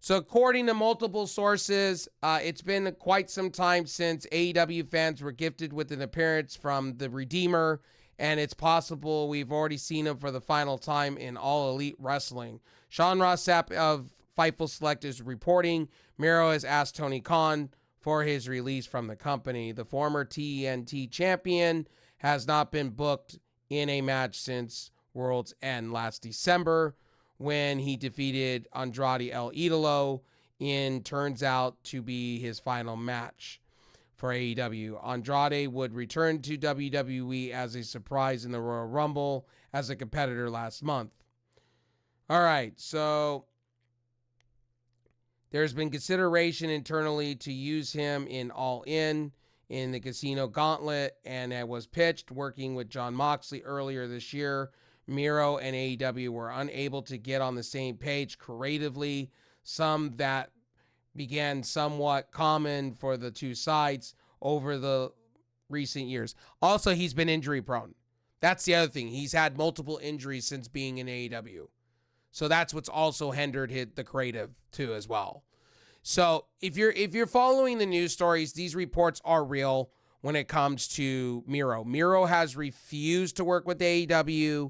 So according to multiple sources, it's been quite some time since AEW fans were gifted with an appearance from the Redeemer, and it's possible we've already seen him for the final time in All Elite Wrestling. Sean Ross Sapp of Fightful Select is reporting Miro has asked Tony Khan for his release from the company. The former TNT champion has not been booked in a match since World's End last December, when he defeated Andrade El Idolo in turns out to be his final match for AEW. Andrade would return to WWE as a surprise in the Royal Rumble as a competitor last month. All right, so there's been consideration internally to use him in All In the Casino Gauntlet, and it was pitched working with Jon Moxley earlier this year. Miro and AEW were unable to get on the same page creatively, some that began somewhat common for the two sides over the recent years. Also, he's been injury prone. That's the other thing. He's had multiple injuries since being in AEW. So that's what's also hindered the creative too as well. So if you're following the news stories, these reports are real when it comes to Miro. Miro has refused to work with AEW.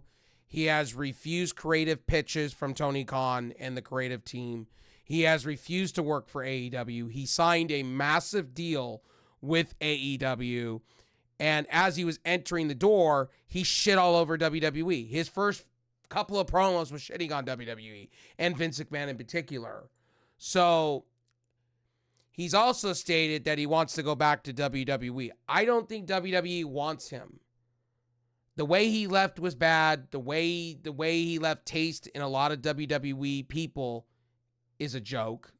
He has refused creative pitches from Tony Khan and the creative team. He has refused to work for AEW. He signed a massive deal with AEW. And as he was entering the door, he shit all over WWE. His first couple of promos was shitting on WWE and Vince McMahon in particular. So he's also stated that he wants to go back to WWE. I don't think WWE wants him. The way he left was bad. The way he left taste in a lot of WWE people is a joke.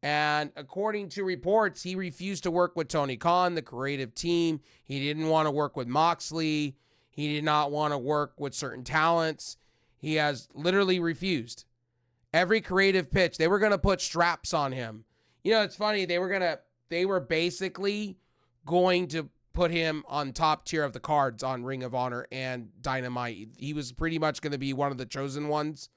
And according to reports, he refused to work with Tony Khan, the creative team. He didn't want to work with Moxley. He did not want to work with certain talents. He has literally refused. Every creative pitch, they were going to put straps on him. You know, it's funny. They were basically going to put him on top tier of the cards on Ring of Honor and Dynamite. He was pretty much going to be one of the chosen ones.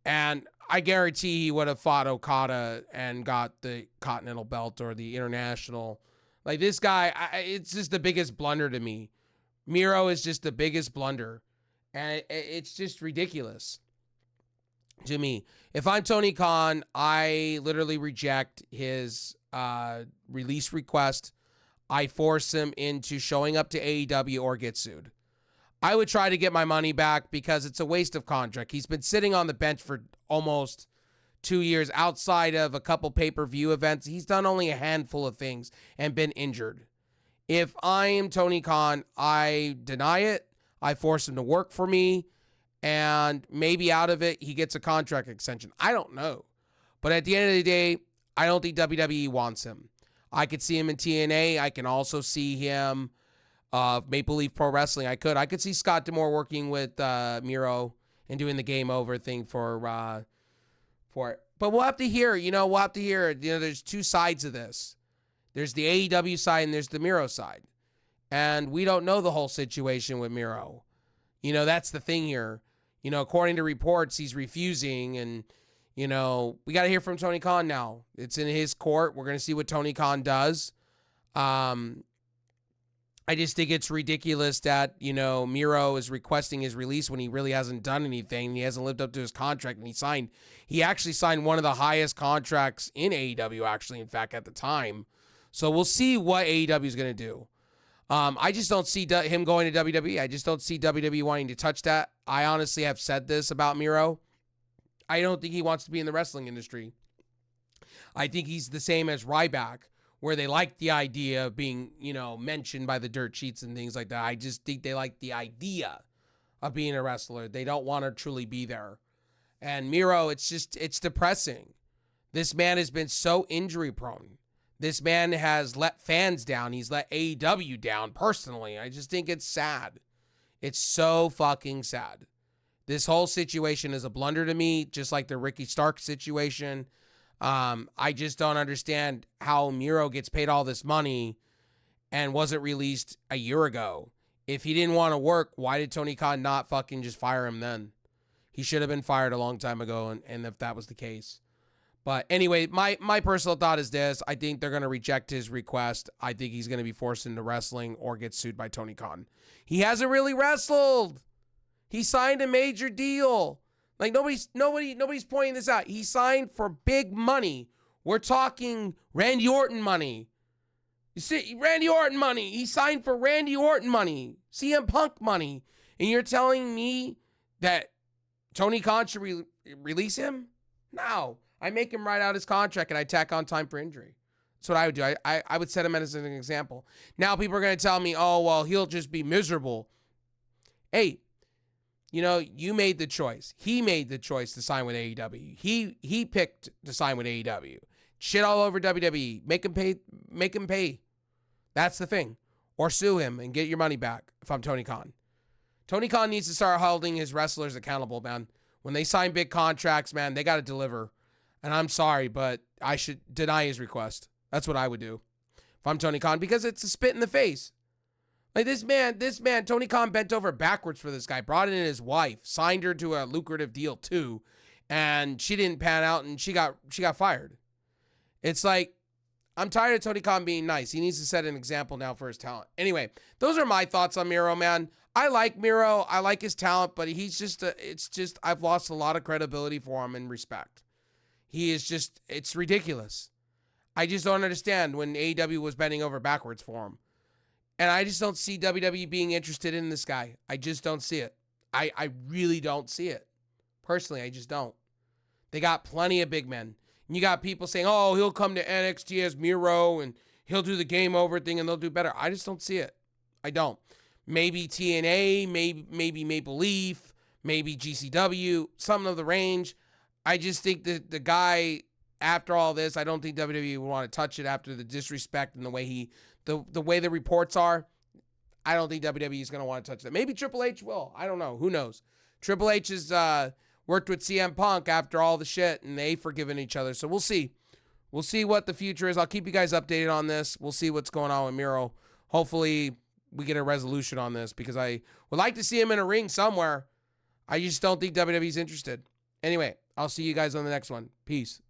And I guarantee he would have fought Okada and got the Continental Belt or the International. Like, this guy, it's just the biggest blunder to me. Miro is just the biggest blunder. And it's just ridiculous to me. If I'm Tony Khan, I literally reject his release request. I force him into showing up to AEW or get sued. I would try to get my money back because it's a waste of contract. He's been sitting on the bench for almost 2 years outside of a couple pay-per-view events. He's done only a handful of things and been injured. If I am Tony Khan, I deny it. I force him to work for me, and maybe out of it, he gets a contract extension. I don't know. But at the end of the day, I don't think WWE wants him. I could see him in TNA. I can also see him Maple Leaf Pro Wrestling. I could see Scott D'Amore working with Miro and doing the game over thing for it. But we'll have to hear. There's two sides of this. There's the AEW side and there's the Miro side. And we don't know the whole situation with Miro. That's the thing here. According to reports, he's refusing, and we got to hear from Tony Khan now. It's in his court. We're going to see what Tony Khan does. I just think it's ridiculous that, Miro is requesting his release when he really hasn't done anything. He hasn't lived up to his contract, and he actually signed one of the highest contracts in AEW, actually, in fact, at the time. So we'll see what AEW is going to do. I just don't see him going to WWE. I just don't see WWE wanting to touch that. I honestly have said this about Miro. I don't think he wants to be in the wrestling industry. I think he's the same as Ryback, where they like the idea of being, mentioned by the dirt sheets and things like that. I just think they like the idea of being a wrestler. They don't want to truly be there. And Miro, it's depressing. This man has been so injury prone. This man has let fans down. He's let AEW down personally. I just think it's sad. It's so fucking sad. This whole situation is a blunder to me, just like the Ricky Stark situation. I just don't understand how Miro gets paid all this money and wasn't released a year ago. If he didn't want to work, why did Tony Khan not fucking just fire him then? He should have been fired a long time ago, and if that was the case. But anyway, my personal thought is this. I think they're going to reject his request. I think he's going to be forced into wrestling or get sued by Tony Khan. He hasn't really wrestled. He signed a major deal. Like nobody's pointing this out. He signed for big money. We're talking Randy Orton money. You see, Randy Orton money. He signed for Randy Orton money, CM Punk money. And you're telling me that Tony Khan should release him? No. I make him write out his contract and I tack on time for injury. That's what I would do. I would set him as an example. Now people are going to tell me, oh, well, he'll just be miserable. Hey, you know, you made the choice. He made the choice to sign with AEW. He picked to sign with AEW. Shit all over WWE. Make him pay. That's the thing. Or sue him and get your money back if I'm Tony Khan. Tony Khan needs to start holding his wrestlers accountable, man. When they sign big contracts, man, they got to deliver. And I'm sorry, but I should deny his request. That's what I would do if I'm Tony Khan, because it's a spit in the face. Like this man, Tony Khan bent over backwards for this guy, brought in his wife, signed her to a lucrative deal too, and she didn't pan out and she got fired. It's like, I'm tired of Tony Khan being nice. He needs to set an example now for his talent. Anyway, those are my thoughts on Miro, man. I like Miro. I like his talent, but he's just, I've lost a lot of credibility for him and respect. He is just, it's ridiculous. I just don't understand when AEW was bending over backwards for him. And I just don't see WWE being interested in this guy. I just don't see it. I really don't see it. Personally, I just don't. They got plenty of big men. And you got people saying, oh, he'll come to NXT as Miro and he'll do the game over thing and they'll do better. I just don't see it. I don't. Maybe TNA, maybe Maple Leaf, maybe GCW, something of the range. I just think that the guy, after all this, I don't think WWE would want to touch it after the disrespect and the way the way the reports are. I don't think WWE is going to want to touch that. Maybe Triple H will. I don't know. Who knows? Triple H has worked with CM Punk after all the shit, and they've forgiven each other. So we'll see. We'll see what the future is. I'll keep you guys updated on this. We'll see what's going on with Miro. Hopefully we get a resolution on this because I would like to see him in a ring somewhere. I just don't think WWE's interested. Anyway, I'll see you guys on the next one. Peace.